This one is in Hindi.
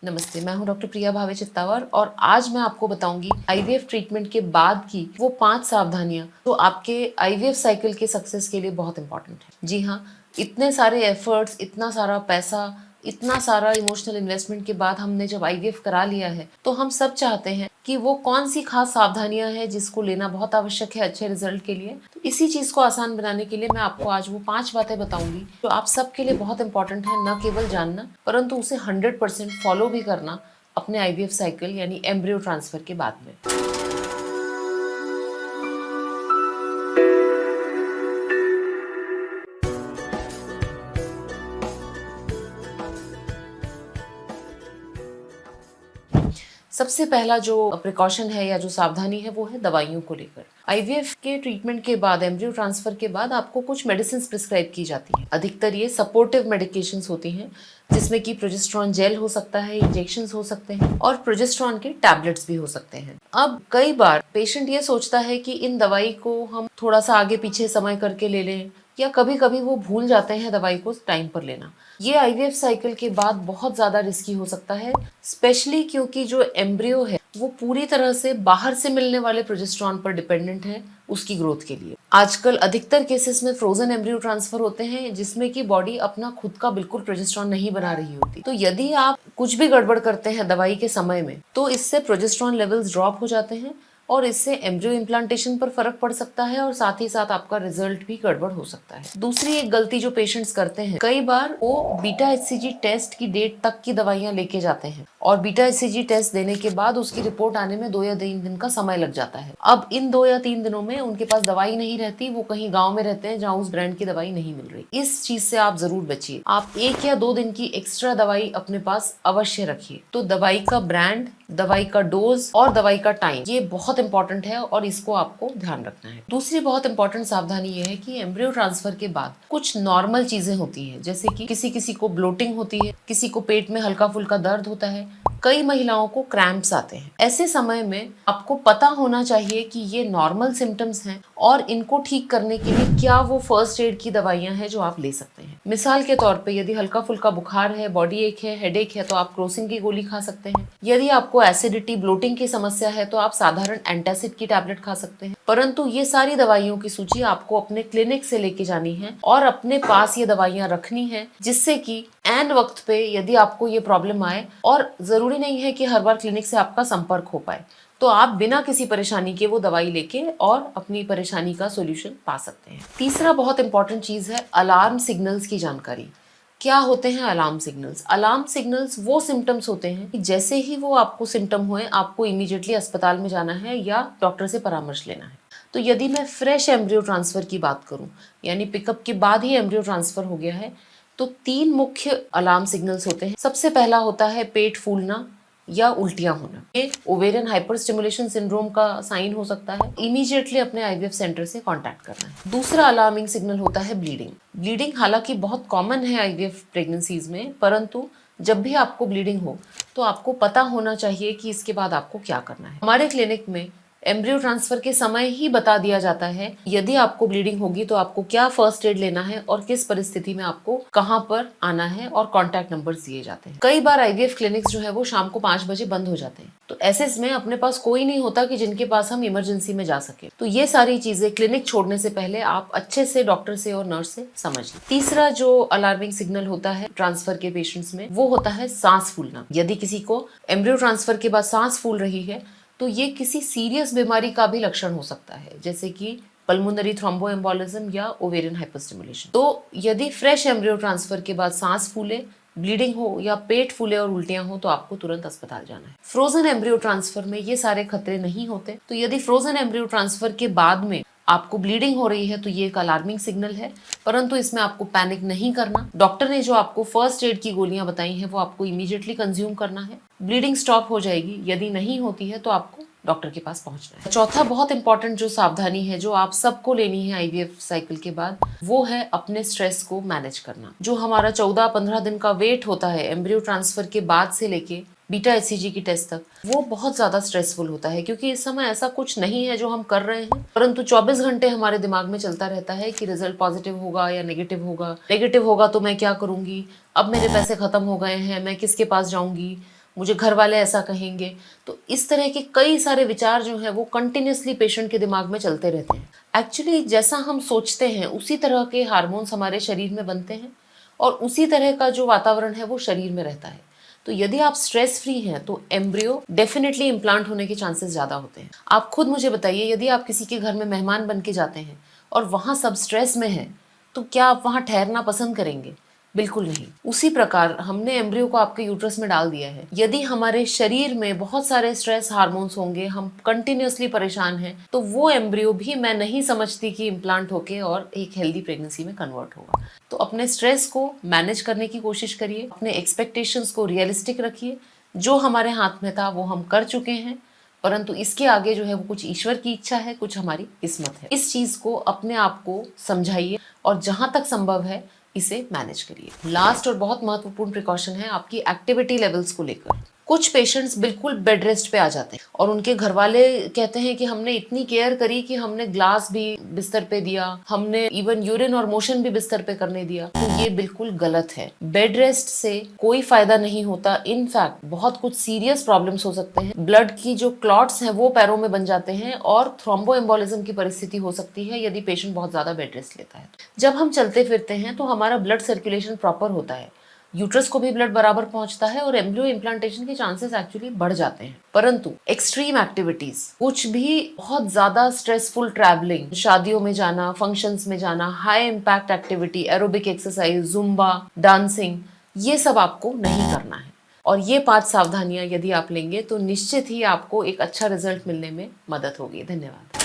नमस्ते, मैं हूं डॉक्टर प्रिया भावे चित्तावर और आज मैं आपको बताऊंगी आईवीएफ ट्रीटमेंट के बाद की वो 5 सावधानियां जो आपके आईवीएफ साइकिल के सक्सेस के लिए बहुत इंपॉर्टेंट है। जी हाँ, इतने सारे एफर्ट्स, इतना सारा पैसा, इतना सारा इमोशनल इन्वेस्टमेंट के बाद हमने जब आईवीएफ करा लिया है तो हम सब चाहते हैं कि वो कौन सी खास सावधानियां हैं जिसको लेना बहुत आवश्यक है अच्छे रिजल्ट के लिए। तो इसी चीज को आसान बनाने के लिए मैं आपको आज वो 5 बातें बताऊंगी जो आप सबके लिए बहुत इंपॉर्टेंट है, न केवल जानना परंतु उसे 100% फॉलो भी करना अपने आईवीएफ साइकिल यानी एम्ब्रियो ट्रांसफर के बाद में। सबसे पहला जो प्रिकॉशन है या जो सावधानी है वो है दवाइयों को लेकर। आईवीएफ के ट्रीटमेंट के बाद, एम्ब्रियो ट्रांसफर के बाद आपको कुछ मेडिसिन प्रिस्क्राइब की जाती है। अधिकतर ये सपोर्टिव मेडिकेशंस होती हैं जिसमें कि प्रोजेस्टेरॉन जेल हो सकता है, इंजेक्शंस हो सकते हैं और प्रोजेस्टेरॉन के टैबलेट्स भी हो सकते हैं। अब कई बार पेशेंट ये सोचता है कि इन दवाई को हम थोड़ा सा आगे पीछे समय करके ले लें या कभी कभी वो भूल जाते हैं दवाई को टाइम पर लेना। ये आईवीएफ साइकिल के बाद बहुत ज्यादा रिस्की हो सकता है, स्पेशली क्योंकि जो एम्ब्रियो है वो पूरी तरह से बाहर से मिलने वाले प्रोजेस्टेरॉन पर डिपेंडेंट है उसकी ग्रोथ के लिए। आजकल अधिकतर केसेस में फ्रोजन एम्ब्रियो ट्रांसफर होते हैं जिसमें कि बॉडी अपना खुद का बिल्कुल प्रोजेस्टेरॉन नहीं बना रही होती। तो यदि आप कुछ भी गड़बड़ करते हैं दवाई के समय में तो इससे प्रोजेस्टेरॉन लेवल्स ड्रॉप हो जाते हैं और इससे एम्ब्रियो इम्प्लांटेशन पर फर्क पड़ सकता है और साथ ही साथ आपका रिजल्ट भी गड़बड़ हो सकता है। दूसरी एक गलती जो पेशेंट्स करते हैं, कई बार वो बीटा एचसीजी टेस्ट की डेट तक की दवाइयां लेके जाते हैं और बीटा एचसीजी टेस्ट देने के बाद उसकी रिपोर्ट आने में 2 या 3 दिन का समय लग जाता है। अब इन 2 या 3 दिनों में उनके पास दवाई नहीं रहती, वो कहीं गाँव में रहते हैं जहाँ उस ब्रांड की दवाई नहीं मिल रही। इस चीज से आप जरूर बचिए। आप 1 या 2 दिन की एक्स्ट्रा दवाई अपने पास अवश्य रखिए। तो दवाई का ब्रांड, दवाई का डोज और दवाई का टाइम, ये बहुत इंपॉर्टेंट है और इसको आपको ध्यान रखना है। दूसरी बहुत इंपॉर्टेंट सावधानी ये है कि एम्ब्रियो ट्रांसफर के बाद कुछ नॉर्मल चीजें होती हैं, जैसे कि किसी किसी को ब्लोटिंग होती है, किसी को पेट में हल्का फुल्का दर्द होता है, कई महिलाओं को क्रैम्प्स आते हैं। ऐसे समय में आपको पता होना चाहिए कि ये नॉर्मल सिम्टम्स हैं और इनको ठीक करने के लिए क्या वो फर्स्ट एड की दवाइयां हैं जो आप ले सकते हैं। मिसाल के तौर पे यदि हल्का फुल्का बुखार है, बॉडी एक है, हेडेक है तो आप क्रोसिन की गोली खा सकते हैं। यदि आपको एसिडिटी, ब्लोटिंग की समस्या है तो आप साधारण एंटासिड की टैबलेट खा सकते हैं। परंतु ये सारी दवाइयों की सूची आपको अपने क्लिनिक से लेके जानी है और अपने पास ये दवाइयां रखनी है, जिससे कि एन वक्त पे यदि आपको ये प्रॉब्लम आए, और जरूरी नहीं है कि हर बार क्लिनिक से आपका संपर्क हो पाए, तो आप बिना किसी परेशानी के वो दवाई लेके और अपनी परेशानी का सॉल्यूशन पा सकते हैं। तीसरा बहुत इंपॉर्टेंट चीज है अलार्म सिग्नल्स की जानकारी। क्या होते हैं अलार्म सिग्नल्स? अलार्म सिग्नल्स वो सिम्टम्स होते हैं कि जैसे ही वो आपको सिम्टम हुए आपको इमीडिएटली अस्पताल में जाना है या डॉक्टर से परामर्श लेना है। तो यदि मैं फ्रेश एम्ब्रियो ट्रांसफर की बात करूं, यानी पिकअप के बाद ही एम्ब्रियो ट्रांसफर हो गया है, तो 3 मुख्य अलार्म सिग्नल्स होते हैं। सबसे पहला होता है पेट फूलना या उल्टियां होना। ये ओवेरियन हाइपर स्टिमुलेशन सिंड्रोम का साइन हो सकता है। इमीडिएटली अपने आईवीएफ सेंटर से कांटेक्ट करना है। दूसरा अलार्मिंग सिग्नल होता है ब्लीडिंग। ब्लीडिंग हालांकि बहुत कॉमन है आईवीएफ प्रेगनेंसीज में, परंतु जब भी आपको ब्लीडिंग हो तो आपको पता होना चाहिए कि इसके बाद आपको क्या करना है। हमारे क्लिनिक में एम्ब्रियो ट्रांसफर के समय ही बता दिया जाता है यदि आपको ब्लीडिंग होगी तो आपको क्या फर्स्ट एड लेना है और किस परिस्थिति में आपको कहां पर आना है, और कॉन्टैक्ट नंबर्स दिए जाते हैं। कई बार आईवीएफ क्लिनिक्स जो है वो शाम को 5 बजे बंद हो जाते हैं, तो ऐसे में अपने पास कोई नहीं होता कि जिनके पास हम इमरजेंसी में जा सके। तो ये सारी चीजें क्लिनिक छोड़ने से पहले आप अच्छे से डॉक्टर से और नर्स से समझ लें। तीसरा जो अलार्मिंग सिग्नल होता है ट्रांसफर के पेशेंट्स में, वो होता है सांस फूलना। यदि किसी को एम्ब्रियो ट्रांसफर के बाद सांस फूल रही है तो ये किसी सीरियस बीमारी का भी लक्षण हो सकता है, जैसे कि पल्मोनरी थ्रोम्बोएम्बोलिज्म या ओवेरियन हाइपरस्टिमुलेशन। तो यदि फ्रेश एम्ब्रियो ट्रांसफर के बाद सांस फूले, ब्लीडिंग हो या पेट फूले और उल्टियां हो तो आपको तुरंत अस्पताल जाना है। फ्रोजन एम्ब्रियो ट्रांसफर में ये सारे खतरे नहीं होते। तो यदि फ्रोजन एम्ब्रियो ट्रांसफर के बाद में आपको ब्लीडिंग हो रही है तो ये एक अलार्मिंग सिग्नल है, परंतु इसमें आपको पैनिक नहीं करना। डॉक्टर ने जो आपको फर्स्ट एड की गोलियां बताई हैं वो आपको इमीडिएटली कंज्यूम करना है। ब्लीडिंग स्टॉप हो जाएगी, यदि नहीं होती है तो आपको डॉक्टर के पास पहुंचना है। चौथा बहुत इंपॉर्टेंट जो सावधानी है जो आप सबको लेनी है आईवीएफ साइकिल के बाद, वो है अपने स्ट्रेस को मैनेज करना। जो हमारा 14-15 दिन का वेट होता है एम्ब्रियो ट्रांसफर के बाद से लेके बीटा एचसीजी की टेस्ट तक, वो बहुत ज्यादा स्ट्रेसफुल होता है, क्योंकि इस समय ऐसा कुछ नहीं है जो हम कर रहे हैं, परंतु 24 घंटे हमारे दिमाग में चलता रहता है कि रिजल्ट पॉजिटिव होगा या नेगेटिव होगा। नेगेटिव होगा तो मैं क्या करूंगी, अब मेरे पैसे खत्म हो गए हैं, मैं किसके पास जाऊंगी, मुझे घर वाले ऐसा कहेंगे। तो इस तरह के कई सारे विचार जो हैं वो कंटिन्यूसली पेशेंट के दिमाग में चलते रहते हैं। एक्चुअली जैसा हम सोचते हैं उसी तरह के हार्मोन्स हमारे शरीर में बनते हैं और उसी तरह का जो वातावरण है वो शरीर में रहता है। तो यदि आप स्ट्रेस फ्री हैं तो एम्ब्रियो डेफिनेटली इम्प्लांट होने के चांसेस ज़्यादा होते हैं। आप खुद मुझे बताइए, यदि आप किसी के घर में मेहमान बन के जाते हैं और वहाँ सब स्ट्रेस में है तो क्या आप वहाँ ठहरना पसंद करेंगे? बिल्कुल नहीं। उसी प्रकार हमने एम्ब्रियो को आपके यूट्रस में डाल दिया है। यदि हमारे शरीर में बहुत सारे स्ट्रेस हार्मोन्स होंगे, हम कंटिन्यूअसली परेशान हैं, तो वो एम्ब्रियो भी मैं नहीं समझती कि इम्प्लांट होके और एक हेल्दी प्रेगनेंसी में कन्वर्ट होगा। तो अपने स्ट्रेस को मैनेज करने की कोशिश करिए, अपने एक्सपेक्टेशंस को रियलिस्टिक रखिए। जो हमारे हाथ में था वो हम कर चुके हैं, परंतु इसके आगे जो है वो कुछ ईश्वर की इच्छा है, कुछ हमारी किस्मत है। इस चीज़ को अपने आप को समझाइए और जहाँ तक संभव है इसे मैनेज करिए। लास्ट और बहुत महत्वपूर्ण प्रिकॉशन है आपकी एक्टिविटी लेवल्स को लेकर। कुछ पेशेंट्स बिल्कुल बेड रेस्ट पे आ जाते हैं और उनके घर वाले कहते हैं कि हमने इतनी केयर करी कि हमने ग्लास भी बिस्तर पे दिया, हमने इवन यूरिन और मोशन भी बिस्तर पे करने दिया। तो ये बिल्कुल गलत है। बेड रेस्ट से कोई फायदा नहीं होता। इनफैक्ट बहुत कुछ सीरियस प्रॉब्लम्स हो सकते हैं। ब्लड की जो क्लॉट्स हैं वो पैरों में बन जाते हैं और थ्रोम्बोएम्बोलिज्म की परिस्थिति हो सकती है यदि पेशेंट बहुत ज्यादा बेड रेस्ट लेता है। जब हम चलते फिरते हैं तो हमारा ब्लड सर्कुलेशन प्रॉपर होता है, यूट्रस को भी ब्लड बराबर पहुंचता है और एम्ब्रियो इम्प्लांटेशन के चांसेस एक्चुअली बढ़ जाते हैं। परंतु एक्सट्रीम एक्टिविटीज, कुछ भी बहुत ज्यादा स्ट्रेसफुल ट्रैवलिंग, शादियों में जाना, फंक्शंस में जाना, high impact activity, aerobic exercise, Zumba, dancing, ये सब आपको नहीं करना है। और ये 5 सावधानियां यदि आप लेंगे तो निश्चित ही आपको एक अच्छा रिजल्ट मिलने में मदद होगी। धन्यवाद।